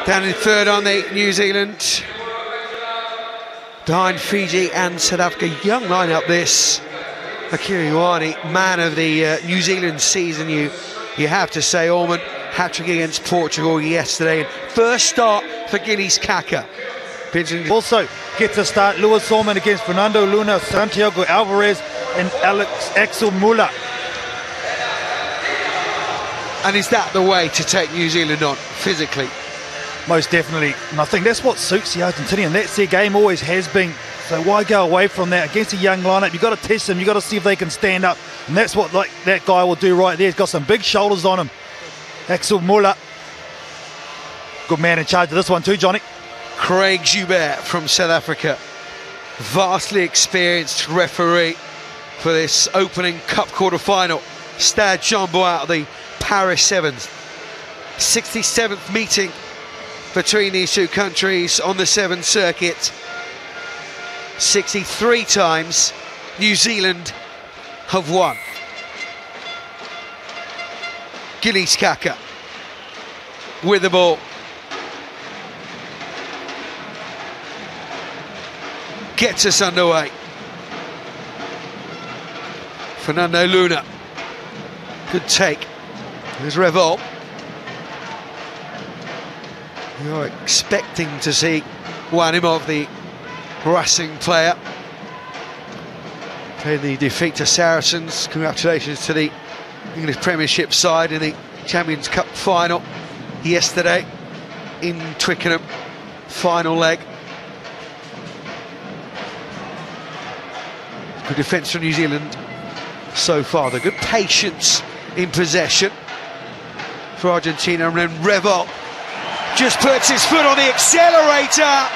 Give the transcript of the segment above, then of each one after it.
Down in third on the New Zealand. Behind Fiji and South Africa. Young lineup this. Akira Ioane, man of the New Zealand season, you have to say. Ormond, hat-trick against Portugal yesterday. And first start for Guinea's Kaka. Also gets a start, Lewis Ormond against Fernando Luna, Santiago Alvarez and Axel Muller. And is that the way to take New Zealand on, physically? Most definitely, and I think that's what suits the Argentinian. That's their game, always has been. So why go away from that? Against a young lineup, you've got to test them, you've got to see if they can stand up. And that's what that guy will do right there. He's got some big shoulders on him. Axel Muller. Good man in charge of this one too, Johnny. Craig Joubert from South Africa. Vastly experienced referee for this opening cup quarter-final. Stade Jean-Bouin, the Paris Sevens. 67th meeting between these two countries on the Sevens circuit. 63 times New Zealand have won. Guinea's Kaka with the ball. Gets us underway. Fernando Luna. Good take. There's Revol. You're expecting to see Wanimov, the Racing player, playing the defeat to Saracens. Congratulations to the English Premiership side in the Champions Cup final yesterday in Twickenham. Final leg. Good defence from New Zealand so far. The good patience in possession for Argentina, and then Revol just puts his foot on the accelerator.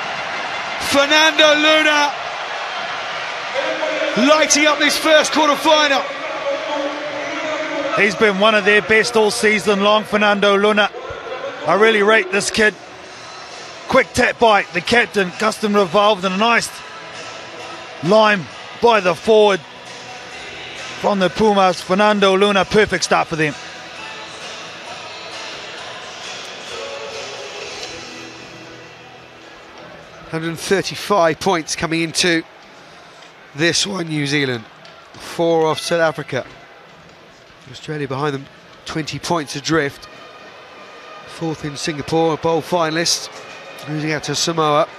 Fernando Luna lighting up this first quarter-final. He's been one of their best all season long, Fernando Luna. I really rate this kid. Quick tap by the captain, Gustin Revolved, and a nice line by the forward from the Pumas. Fernando Luna, perfect start for them. $135 points coming into this one, New Zealand. 4 off South Africa. Australia behind them, 20 points adrift. 4th in Singapore, a bowl finalist. Losing out to Samoa.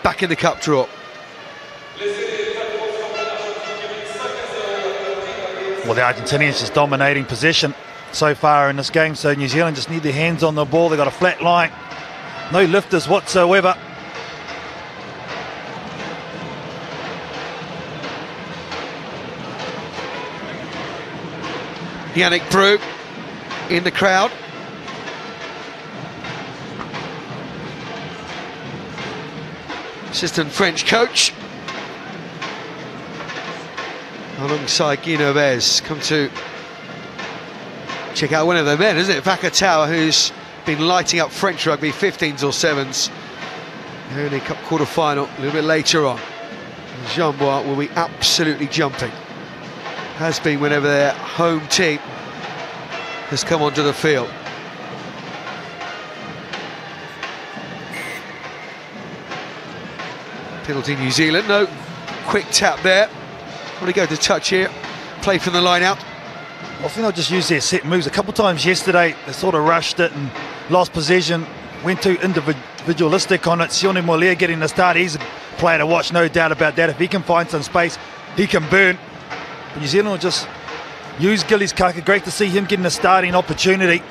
Back in the cup draw. Well, the Argentinians just dominating possession so far in this game, so New Zealand just need their hands on the ball. They've got a flat line, no lifters whatsoever. Yannick Brou in the crowd. Assistant French coach. Alongside Guy Novez, come to check out one of their men, isn't it? Vakatawa, who's been lighting up French rugby, 15s or 7s. They're in the cup quarter-final a little bit later on. Jean-Bouin will be absolutely jumping. Has been whenever their home team has come onto the field. Penalty New Zealand, no. Quick tap there. Probably go to touch here, play from the line out. I think they'll just use their set moves. A couple of times yesterday, they sort of rushed it and lost possession, went too individualistic on it. Sione Molia getting the start. He's a player to watch, no doubt about that. If he can find some space, he can burn. But New Zealand will just use Guinea's Kaka. Great to see him getting a starting opportunity.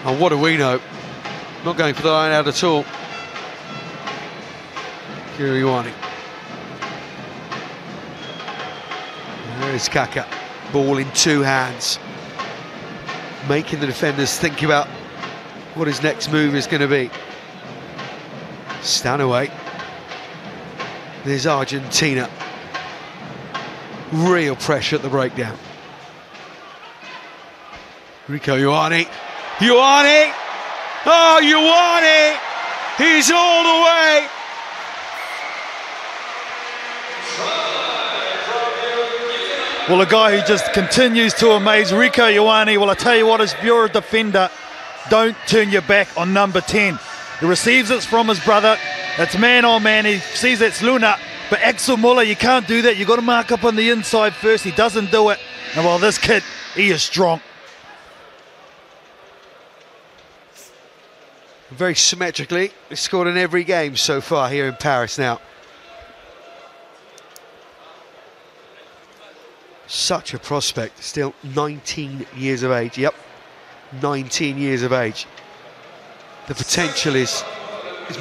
And what do we know? Not going for the line out at all. Ioane. There is Kaka, ball in 2 hands, making the defenders think about what his next move is going to be. Stanaway. There's Argentina. Real pressure at the breakdown. Rico Ioane. Ioane! Oh, Ioane! He's all the way! Well, a guy who just continues to amaze, Rico Ioane. Well, I tell you what, if you're a defender, don't turn your back on number 10. He receives it from his brother. It's man on man. He sees it's Luna. But Axel Muller, you can't do that. You've got to mark up on the inside first. He doesn't do it. And well, this kid, he is strong. Very symmetrically. He's scored in every game so far here in Paris now. Such a prospect, still 19 years of age. Yep, 19 years of age. The potential is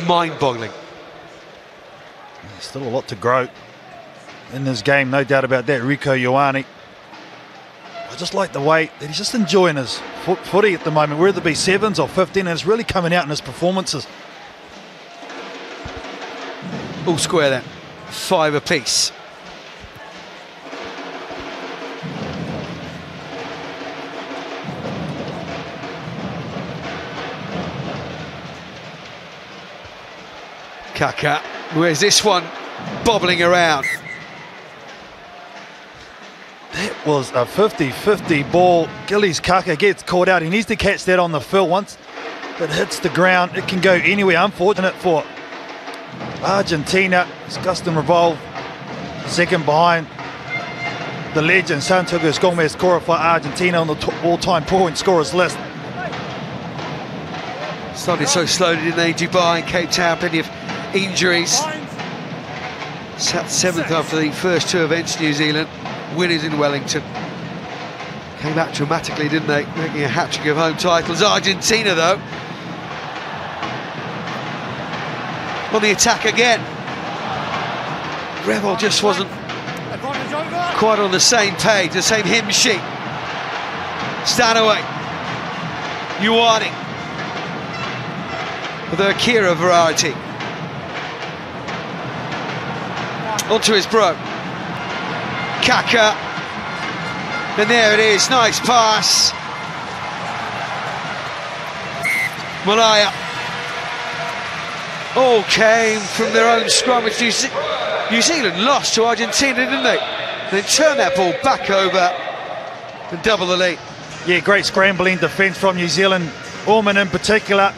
mind-boggling. Still a lot to grow in this game, no doubt about that. Rico Ioane. I just like the way that he's just enjoying his footy at the moment, whether it be 7s or 15, and it's really coming out in his performances. All square then, 5 apiece. Kaka, where's this one bobbling around? That was a 50-50 ball. Gillies Kaka gets caught out. He needs to catch that on the fill. Once it hits the ground, it can go anywhere. Unfortunate for Argentina. It's Gustin Revolve, second behind the legend Santiago Gomez scorer for Argentina on the all-time point scorers list. Started so slowly, didn't they? Dubai and Cape Town, plenty of injuries. Sat 7th after the first 2 events, New Zealand. Winners in Wellington. Came back dramatically, didn't they? Making a hat-trick of home titles. Argentina, though, on the attack again. Revel just wasn't quite on the same page, the same hymn sheet. Stanaway. Ioane. With the Akira variety. Onto his bro. Kaka. And there it is, nice pass. Malaya. All came from their own scrum, which New Zealand lost to Argentina, didn't they? They turned that ball back over and double the lead. Yeah, great scrambling defence from New Zealand, Orman in particular.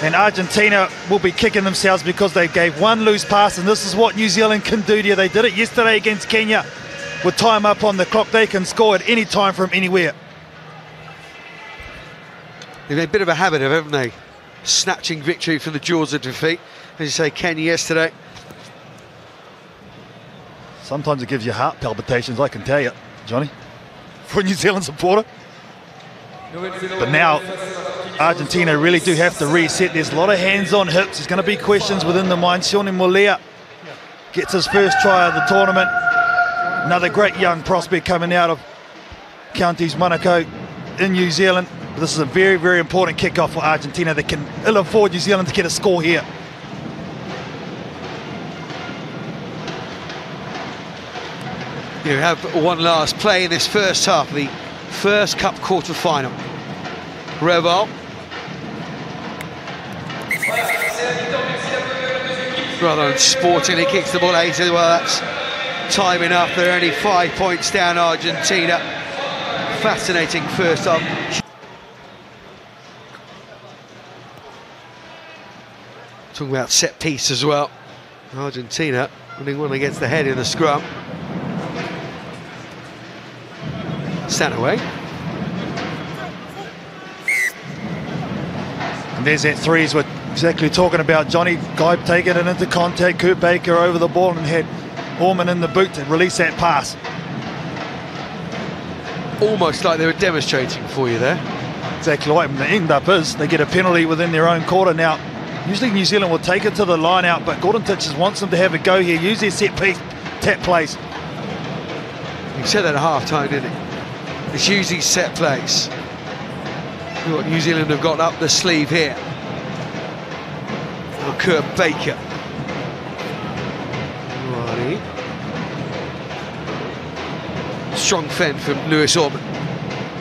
And Argentina will be kicking themselves because they gave one loose pass, and this is what New Zealand can do to you. They did it yesterday against Kenya. With time up on the clock, they can score at any time from anywhere. They've made a bit of a habit of it, haven't they? Snatching victory from the jaws of defeat. As you say, Kenya yesterday. Sometimes it gives you heart palpitations, I can tell you, Johnny, for a New Zealand supporter. But now, Argentina really do have to reset. There's a lot of hands on hips. There's going to be questions within the mind. Sione Molea gets his first try of the tournament. Another great young prospect coming out of Counties Monaco in New Zealand. But this is a very, very important kickoff for Argentina that can ill afford New Zealand to get a score here. You have one last play in this first half, the first Cup quarter-final. Reval. Rather unsportingly kicks the ball 80. Well, that's time enough. They're only 5 points down, Argentina. Fascinating first half. Talking about set piece as well. Argentina winning one against the head in the scrum. Stanaway. And there's that threes we're exactly talking about. Johnny Guy taking it into contact. Kurt Baker over the ball and had Orman in the boot to release that pass. Almost like they were demonstrating for you there. Exactly right. And the end up is they get a penalty within their own quarter. Now, usually New Zealand will take it to the line out, but Gordon Titches wants them to have a go here. Use their set piece, tap plays. He said that at half-time, didn't he? It's usually set plays. What New Zealand have got up the sleeve here. Oh, Kurt Baker. Righty. Strong fend from Lewis Orman.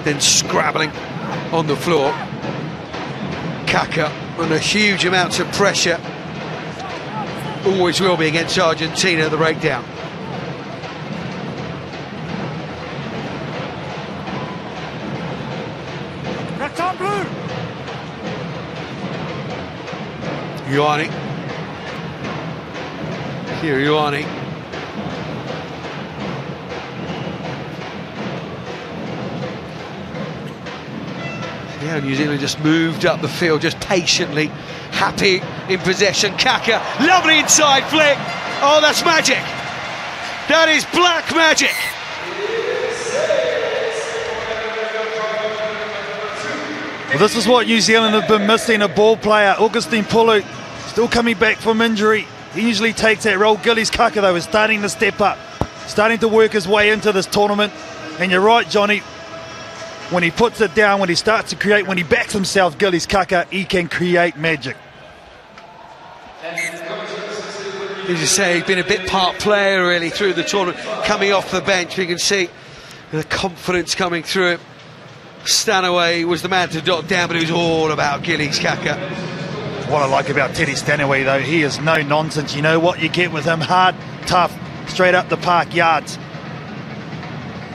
Then scrabbling on the floor. Kaka under huge amounts of pressure. Always will be against Argentina, the breakdown. Ioane. Here, Ioane. Yeah, New Zealand just moved up the field, just patiently, happy in possession. Kaka, lovely inside flick. Oh, that's magic. That is black magic. Well, this is what New Zealand have been missing, a ball player. Augustine Pulu still coming back from injury. He usually takes that role. Gillies Kaka, though, is starting to step up, starting to work his way into this tournament. And you're right, Johnny, when he puts it down, when he starts to create, when he backs himself, Gillies Kaka, he can create magic. As you say, he's been a bit part player, really, through the tournament. Coming off the bench, you can see the confidence coming through him. Stanaway was the man to dot down, but it was all about Gillies Kaka. What I like about Teddy Stanaway, though, he is no nonsense. You know what you get with him: hard, tough, straight up the park yards.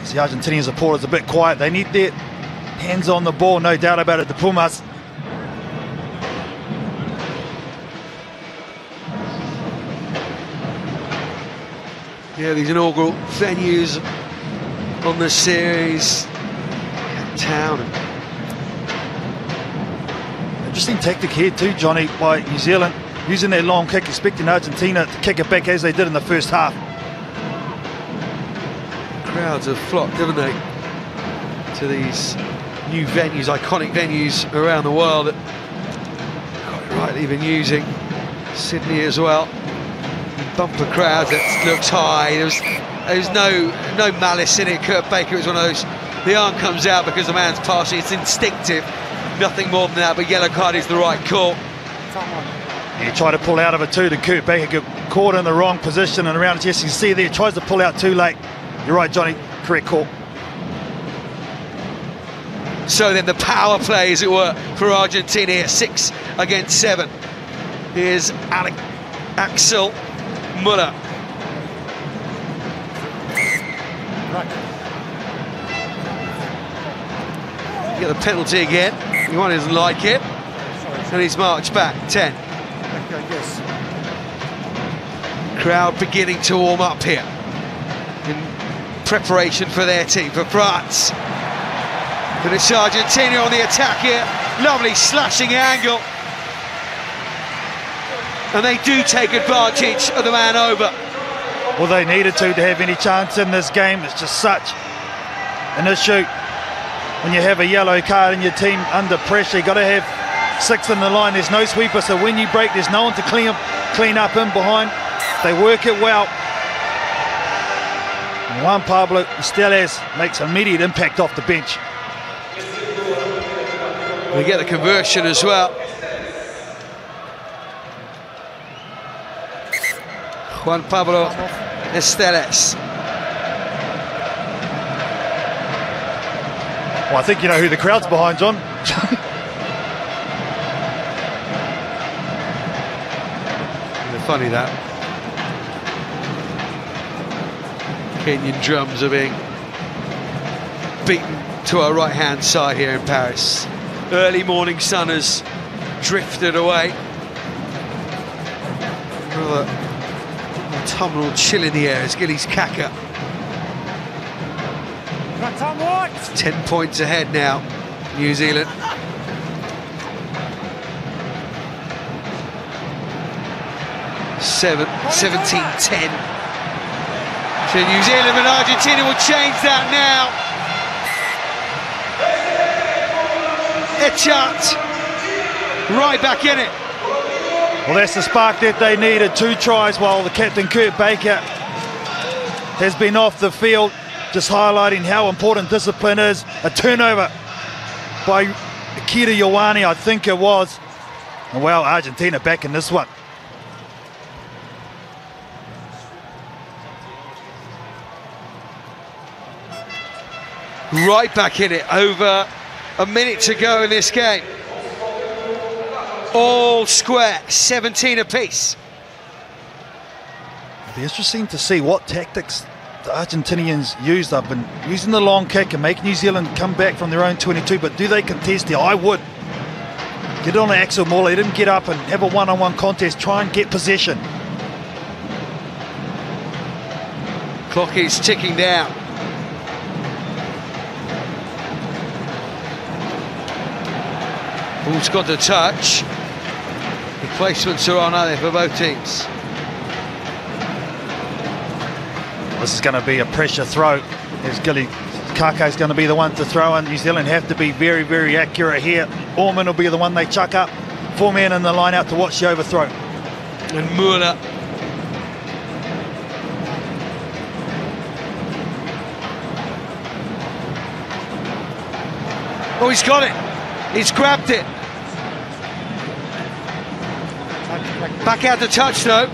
The Argentinian supporters a bit quiet. They need their hands on the ball, no doubt about it. The Pumas. Yeah, these inaugural venues on the series. Town. Interesting tactic here too, Johnny, by New Zealand, using their long kick, expecting Argentina to kick it back as they did in the first half. Crowds have flocked, haven't they, to these new venues, iconic venues around the world that quite rightly been using. Sydney as well. Bumper crowd that looks high. There's no malice in it. Kurt Baker was one of those. The arm comes out because the man's passing. It's instinctive, nothing more than that. But yellow card is the right call. He tried to pull out of it too. Kurt Baker got caught in the wrong position and around his chest. You can see there, tries to pull out too late. You're right, Johnny. Correct call. So then the power play, as it were, for Argentina here, 6 against 7. Here's Axel Muller. Get the penalty again. He doesn't like it, and he's marched back. 10. Crowd beginning to warm up here in preparation for their team, for France. But it's Argentina on the attack here. Lovely slashing angle, and they do take advantage of the man over. Well, they needed to have any chance in this game. It's just such an issue. When you have a yellow card in your team under pressure, you've got to have 6 in the line. There's no sweeper, so when you break, there's no one to clean up in behind. They work it well. And Juan Pablo Esteles makes immediate impact off the bench. We get the conversion as well. Juan Pablo Esteles. Well, I think you know who the crowd's behind, John. Funny that. Kenyan drums are being beaten to our right-hand side here in Paris. Early morning sun has drifted away. Rather autumnal chill in the air as Gillies Kaka. 10 points ahead now, New Zealand. Seven, 17-10 to New Zealand, and Argentina will change that now. Echat right back in it. Well, that's the spark that they needed. 2 tries while the captain Kurt Baker has been off the field, just highlighting how important discipline is. A turnover by Akira Ioane, I think it was. And well, Argentina back in this one. Right back in it, over a minute to go in this game. All square, 17 apiece. It'll be interesting to see what tactics the Argentinians used up and using the long kick and make New Zealand come back from their own 22, but do they contest here? I would. Get on to Axel Morley, let him get up and have a one-on-one contest, try and get possession. Clock is ticking down. Ball's got the touch. Replacements are on, are they, for both teams? This is going to be a pressure throw. As Gilly Kake's going to be the one to throw, and New Zealand have to be very, very accurate here. Orman will be the one they chuck up. 4 men in the line out to watch the overthrow. And Muller. Oh, he's got it. He's grabbed it. Back out to touch though.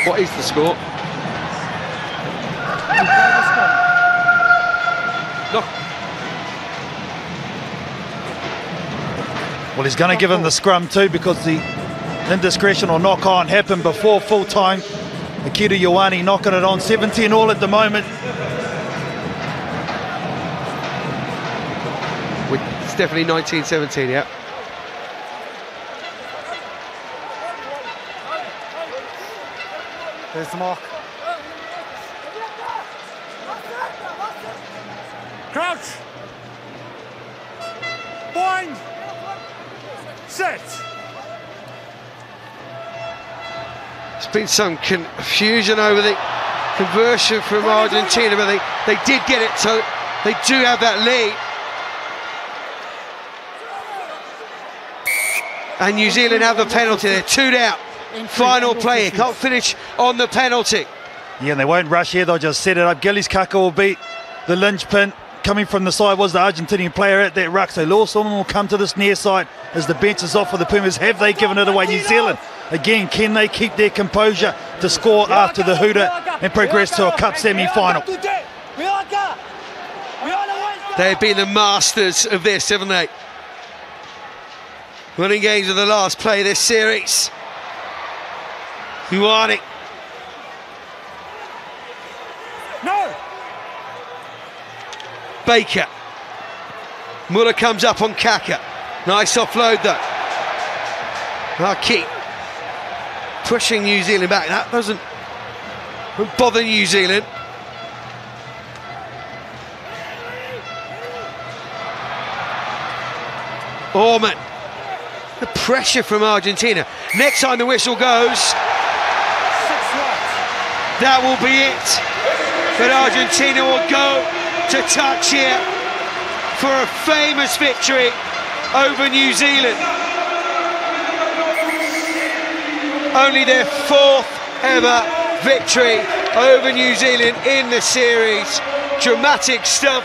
What is the score? No. Well, he's going to give him the scrum too, because the indiscretion or knock-on happened before full-time. Akira Ioane knocking it on. 17 all at the moment. It's definitely 1917, yeah. There's the mark. Crouch. Bind. Set. There's been some confusion over the conversion from Argentina, but they did get it, so they do have that lead. And New Zealand have the penalty. They're 2 out. Final play here, can't finish on the penalty. Yeah, and they won't rush here, they'll just set it up. Gillies Kaka will beat the linchpin. Coming from the side was the Argentinian player at that ruck, so Lawson will come to this near side as the bench is off for the Pumas. Have they given it away? New Zealand, again, can they keep their composure to score after the hooter and progress to a cup semi-final? They've been the masters of this, haven't they? Winning games of the last play of this series. Ioane. No. Baker. Muller comes up on Kaka. Nice offload though. Keep pushing New Zealand back. That doesn't bother New Zealand. Orman. The pressure from Argentina. Next time the whistle goes, that will be it. But Argentina will go to touch here for a famous victory over New Zealand. Only their 4th ever victory over New Zealand in the series. Dramatic stuff.